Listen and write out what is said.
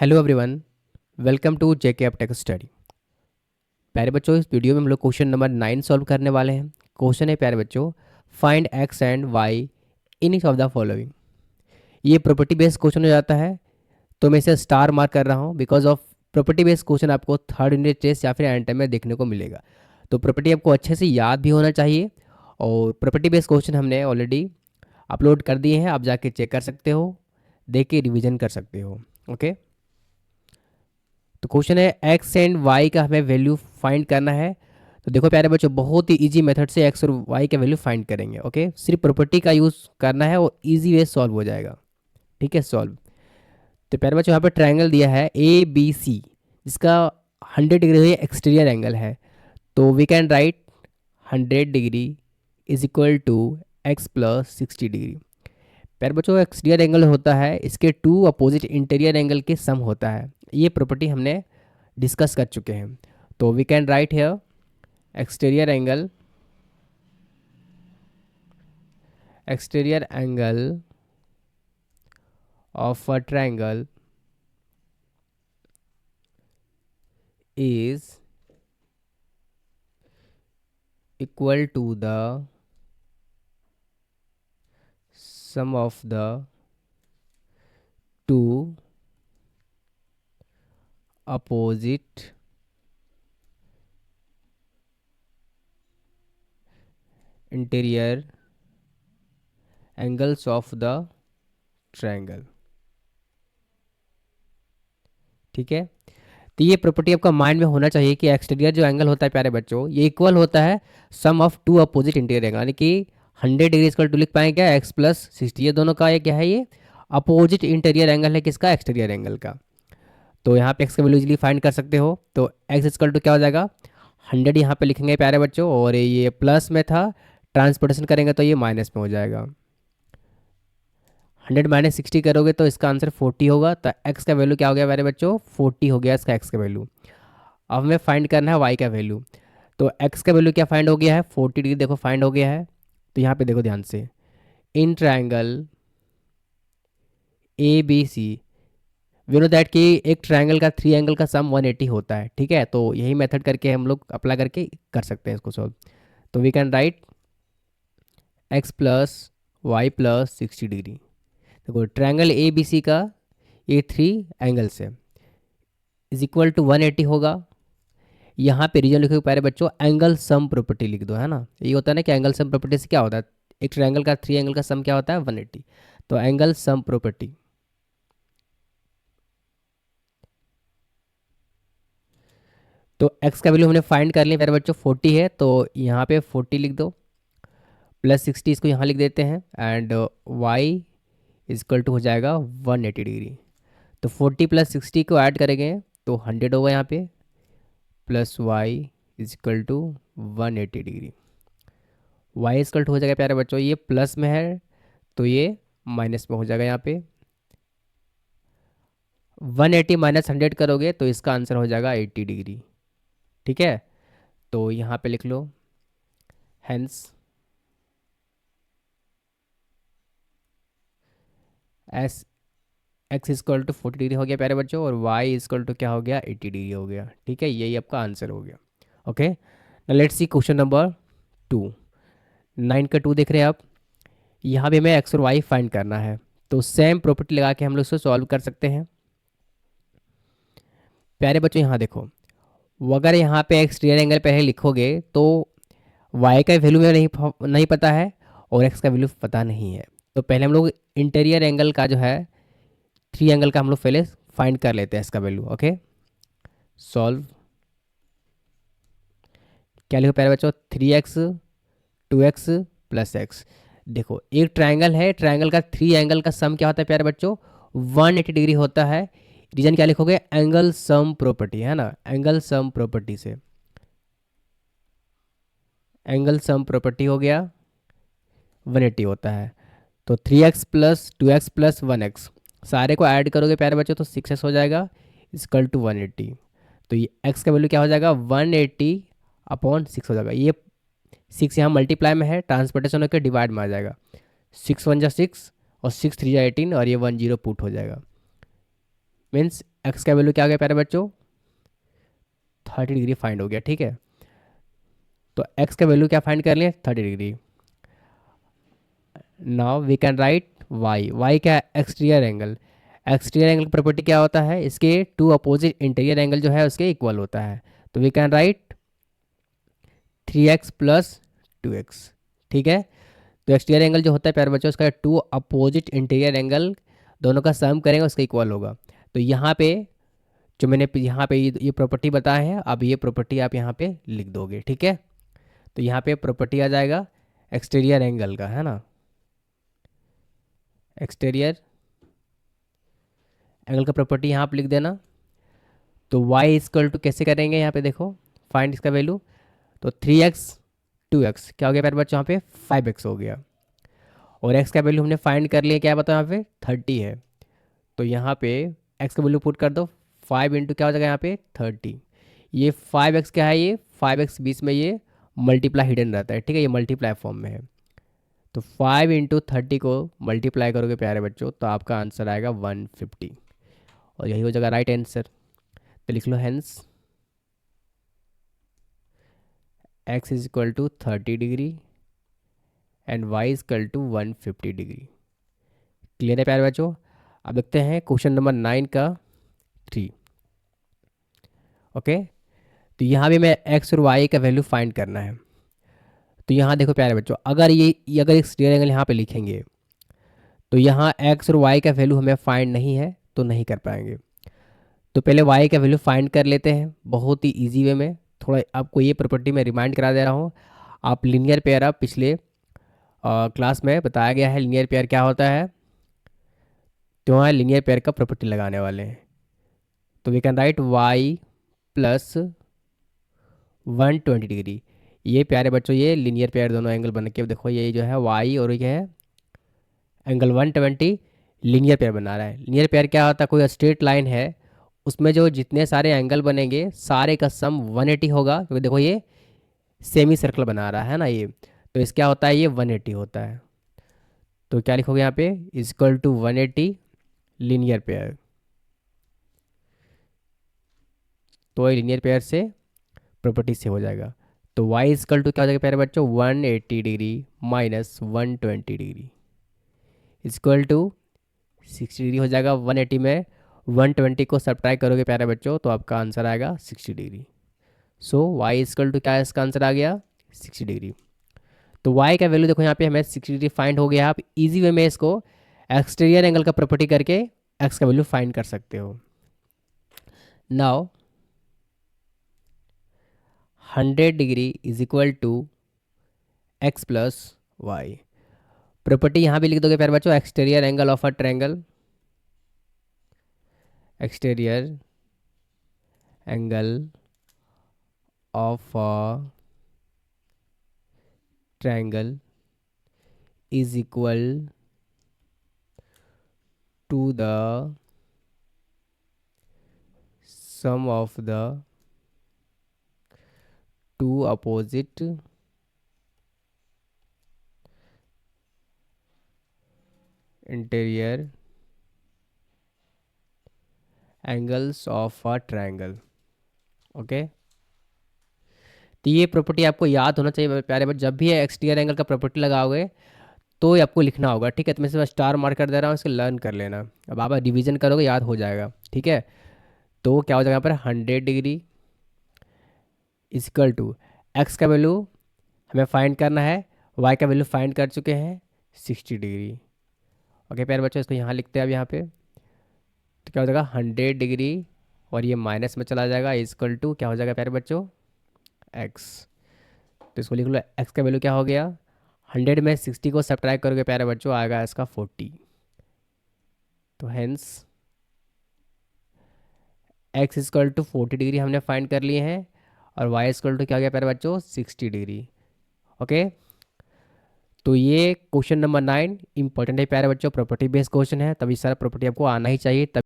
Hello everyone, welcome to JK app tech study. प्यारे बच्चों, इस वीडियो में हम लोग क्वेश्चन नंबर 9 सॉल्व करने वाले हैं। क्वेश्चन है प्यारे बच्चों, find X and Y in each of the following. ये प्रॉपर्टी बेस्ड क्वेश्चन हो जाता है, तो मैं इसे स्टार मार्क कर रहा हूँ because of property based question आपको थर्ड यूनिट टेस्ट या फिर एंड टाइम में देखने को मिलेगा। तो प्रॉपर्टी आपको अच्छे से याद भी होना चाहिए, और प्रॉपर्टी बेस्ड क्वेश्चन हमने ऑलरेडी अपलोड कर दिए हैं, आप जाके चेक कर सकते हो, देख के रिविजन कर सकते हो। ओके, तो क्वेश्चन है एक्स एंड वाई का हमें वैल्यू फाइंड करना है। तो देखो प्यारे बच्चों, बहुत ही इजी मेथड से एक्स और वाई का वैल्यू फाइंड करेंगे। ओके, सिर्फ प्रॉपर्टी का यूज़ करना है और इजी वे सॉल्व हो जाएगा। ठीक है, सॉल्व। तो प्यारे बच्चों, यहाँ पर ट्रायंगल दिया है ए बी सी, जिसका 100 डिग्री एक्सटीरियर एंगल है। तो we can write 100 degree is equal to X plus 60 degree. प्यारे बच्चों, एक्सटीरियर एंगल होता है, इसके टू अपोजिट इंटीरियर एंगल के सम होता है। ये प्रॉपर्टी हमने डिस्कस कर चुके हैं। तो we can write here exterior angle of a triangle is equal to the sum of the two opposite interior angles of the triangle। ठीक है, तो ये प्रॉपर्टी आपका माइंड में होना चाहिए कि एक्सटीरियर जो एंगल होता है प्यारे बच्चों, ये इक्वल होता है sum of two opposite interior angle, यानी कि 100 डिग्री इक्वल टू लिख पाएंगे क्या, एक्स प्लस 60। ये दोनों का ये क्या है, ये अपोजिट इंटीरियर एंगल है किसका, एक्सटीरियर एंगल का। तो यहाँ पे एक्स का वैल्यू इजीली फाइंड कर सकते हो। तो एक्स इक्वल टू क्या हो जाएगा, 100 यहाँ पे लिखेंगे प्यारे बच्चों, और ये प्लस में था, ट्रांसपोर्टेशन करेंगे तो ये माइनस में हो जाएगा। 100 माइनस 60 करोगे तो इसका आंसर 40 होगा। तो एक्स का वैल्यू क्या हो गया मेरे बच्चों, 40 हो गया इसका एक्स का वैल्यू। अब हमें फाइंड करना है वाई का वैल्यू। तो एक्स का वैल्यू क्या फाइंड हो गया है, 40 डिग्री देखो फाइंड हो गया है। तो यहाँ पे देखो ध्यान से, in triangle A B C we know that कि एक ट्रायंगल का थ्री एंगल का सम 180 होता है। ठीक है, तो यही मेथड करके हम लोग अप्लाई करके कर सकते हैं इसको सॉल्व। तो we can write X plus Y plus 60 degree. देखो ट्रायंगल ए बी सी का ये थ्री एंगल्स है, इज इक्वल टू 180 होगा। यहाँ पे रीजन लिखो प्यारे बच्चों, एंगल सम प्रॉपर्टी लिख दो, है ना। ये होता है ना कि एंगल सम प्रॉपर्टी से क्या होता है, एक ट्रायंगल का थ्री एंगल का सम क्या होता है, 180। तो एंगल सम प्रॉपर्टी, तो एक्स का वैल्यू हमने फाइंड कर लिया प्यारे बच्चों, 40 है। तो यहाँ पे 40 लिख दो, प्लस 60 इसको यहाँ लिख देते हैं, एंड वाई इजकल टू हो जाएगा 180 डिग्री। तो 40 प्लस 60 को ऐड करेंगे तो 100 होगा यहाँ पे, plus Y is equal to 180 degree. Y is equal to हो जाएगा प्यारे बच्चों, ये प्लस में है तो ये माइनस में हो जाएगा। यहाँ पे 180 माइनस 100 करोगे तो इसका आंसर हो जाएगा 80 डिग्री। ठीक है, तो यहाँ पे लिख लो, hence S x is equal to 40 degree हो गया प्यारे बच्चों, और वाई इजकल टू क्या हो गया, 80 डिग्री हो गया। ठीक है, यही आपका आंसर हो गया। Okay, let's see question number 2। 9 का 2 देख रहे हैं आप, यहाँ भी हमें एक्स और वाई फाइंड करना है। तो सेम प्रॉपर्टी लगा के हम लोग इसको सॉल्व कर सकते हैं। प्यारे बच्चों यहाँ देखो, वो अगर यहाँ पे एक्सटीरियर एंगल पहले लिखोगे तो वाई का वैल्यू में नहीं पता है, और एक्स का वैल्यू पता नहीं है। तो पहले हम लोग इंटीरियर एंगल का जो है थ्री एंगल का हम लोग पहले फाइंड कर लेते हैं इसका वैल्यू। Okay, solve. क्या लिखो प्यारे बच्चों, 3x 2x प्लस एक्स। देखो एक ट्रायंगल है, ट्रायंगल का थ्री एंगल का सम क्या होता है प्यारे बच्चों, 180 डिग्री होता है। रीजन क्या लिखोगे, एंगल सम प्रॉपर्टी, है ना, एंगल सम प्रॉपर्टी से एंगल सम प्रॉपर्टी हो गया 180 होता है। तो 3x plus 2x plus 1x सारे को ऐड करोगे प्यारे बच्चों तो 6x हो जाएगा इजकल टू 180। तो ये x का वैल्यू क्या हो जाएगा, 180 अपॉन 6 हो जाएगा। ये 6 यहाँ मल्टीप्लाई में है, ट्रांसपोर्टेशन होकर डिवाइड में आ जाएगा। 6 1 जा 6 और 6 3 जा 18, और ये 10 पुट हो जाएगा। मीन्स एक्स का वैल्यू क्या हो गया प्यारे बच्चों, 30 डिग्री फाइंड हो गया। ठीक है, तो एक्स का वैल्यू क्या फाइंड कर लिए, 30 degree. Now we can write Y, Y क्या है, एक्सटीरियर एंगल। एक्सटीरियर एंगल की प्रॉपर्टी क्या होता है, इसके टू अपोजिट इंटीरियर एंगल जो है उसके इक्वल होता है। तो we can right 3x plus 2x। ठीक है, तो एक्सटीरियर एंगल जो होता है प्यारे बच्चों उसका टू अपोजिट इंटीरियर एंगल दोनों का सम करेंगे उसका इक्वल होगा। तो यहाँ पे जो मैंने यहाँ पे ये प्रॉपर्टी बताया है, अब ये प्रॉपर्टी आप यहाँ पे लिख दोगे। ठीक है, तो यहाँ पे प्रॉपर्टी आ जाएगा एक्सटीरियर एंगल का, है ना, एक्सटीरियर एंगल का प्रॉपर्टी यहाँ पे लिख देना। तो y इक्वल टू कैसे करेंगे, यहाँ पे देखो फाइंड इसका वैल्यू, तो 3x 2x क्या हो गया प्यारे बच्चों, यहाँ पे 5x हो गया। और x का वैल्यू हमने फाइंड कर लिया, क्या बताओ यहाँ पे 30 है। तो यहाँ पे x का वैल्यू पुट कर दो, 5 इंटू क्या हो जाएगा यहाँ पे 30। ये 5x क्या है, ये 5x बीच में ये मल्टीप्लाई हिडन रहता है। ठीक है, ये मल्टीप्लाई फॉर्म में है। तो 5 इंटू 30 को मल्टीप्लाई करोगे प्यारे बच्चों तो आपका आंसर आएगा 150, और यही हो जाएगा राइट आंसर। तो लिख लो hence x is equal to 30 degree and y is equal to 150 degree. Clear है प्यारे बच्चों। अब देखते हैं क्वेश्चन नंबर 9 का 3। ओके, तो यहाँ भी मैं x और y का वैल्यू फाइंड करना है। तो यहाँ देखो प्यारे बच्चों, अगर ये अगर एक स्टीयर एंगल यहाँ पे लिखेंगे तो यहाँ x और y का वैल्यू हमें फाइंड नहीं है तो नहीं कर पाएंगे। तो पहले y का वैल्यू फाइंड कर लेते हैं बहुत ही इजी वे में। थोड़ा आपको ये प्रॉपर्टी मैं रिमाइंड करा दे रहा हूँ। आप लीनियर पेयर, आप पिछले क्लास में बताया गया है लीनियर पेयर क्या होता है, तो वहाँ लीनियर पेयर का प्रॉपर्टी लगाने वाले हैं। तो we can write y plus 120 degree. ये प्यारे बच्चों ये लीनियर पेयर दोनों एंगल बन के देखो, ये जो है y और ये है एंगल 120 लीनियर पेयर बना रहा है। लीनियर पेयर क्या होता है, कोई स्ट्रेट लाइन है उसमें जो जितने सारे एंगल बनेंगे सारे का सम 180 होगा, क्योंकि देखो ये सेमी सर्कल बना रहा है ना ये, तो इस क्या होता है ये 180 होता है। तो क्या लिखोगे यहाँ पे, इक्वल टू 180 लीनियर पेयर। तो ये लीनियर पेयर से प्रॉपर्टी से हो जाएगा। तो y इक्वल टू क्या हो जाएगा प्यारे बच्चों, 180 degree minus 120 degree equal to 60 degree हो जाएगा। 180 में 120 को सब्ट्रैक्ट करोगे प्यारे बच्चों तो आपका आंसर आएगा 60 degree. So y equal to क्या है, इसका आंसर आ गया 60 डिग्री। तो y का वैल्यू देखो यहाँ पे हमें 60 डिग्री फाइंड हो गया। आप इजी वे में इसको एक्सटीरियर एंगल का प्रॉपर्टी करके x का वैल्यू फाइंड कर सकते हो। Now 100 degree is equal to x plus Y. Property यहाँ भी लिख दोगे प्यारे बच्चों, exterior angle of a triangle, exterior angle of a triangle is equal to the sum of the two opposite interior angles of a triangle। Okay, तो ये property आपको याद होना चाहिए प्यारे बच्चे। जब भी एक्सटीरियर एंगल का प्रॉपर्टी लगाओगे तो ये आपको लिखना होगा। ठीक है, तो मैं इसमें स्टार मार्क कर दे रहा हूँ, इसको लर्न कर लेना। अब आप रिवीजन करोगे याद हो जाएगा। ठीक है, तो क्या हो जाएगा यहाँ पर 100 डिग्री इक्वल टू एक्स का वैल्यू हमें फाइंड करना है, वाई का वैल्यू फाइंड कर चुके हैं 60 डिग्री। ओके प्यारे बच्चों, इसको यहाँ लिखते हैं अब यहाँ पे। तो क्या हो जाएगा 100 डिग्री और ये माइनस में चला जाएगा इक्वल टू क्या हो जाएगा प्यारे बच्चों, एक्स। तो इसको लिख लो, एक्स का वैल्यू क्या हो गया, 100 में 60 को सब्ट्रैक्ट करोगे प्यारे बच्चों आएगा इसका 40। तो hence X equal to 40 degree हमने फाइंड कर लिए हैं, और वाई इक्वल टू क्या हो गया प्यारे बच्चों 60 डिग्री। ओके, तो ये क्वेश्चन नंबर 9 इंपॉर्टेंट है प्यारे बच्चों, प्रॉपर्टी बेस्ड क्वेश्चन है, तभी सारा प्रॉपर्टी आपको आना ही चाहिए।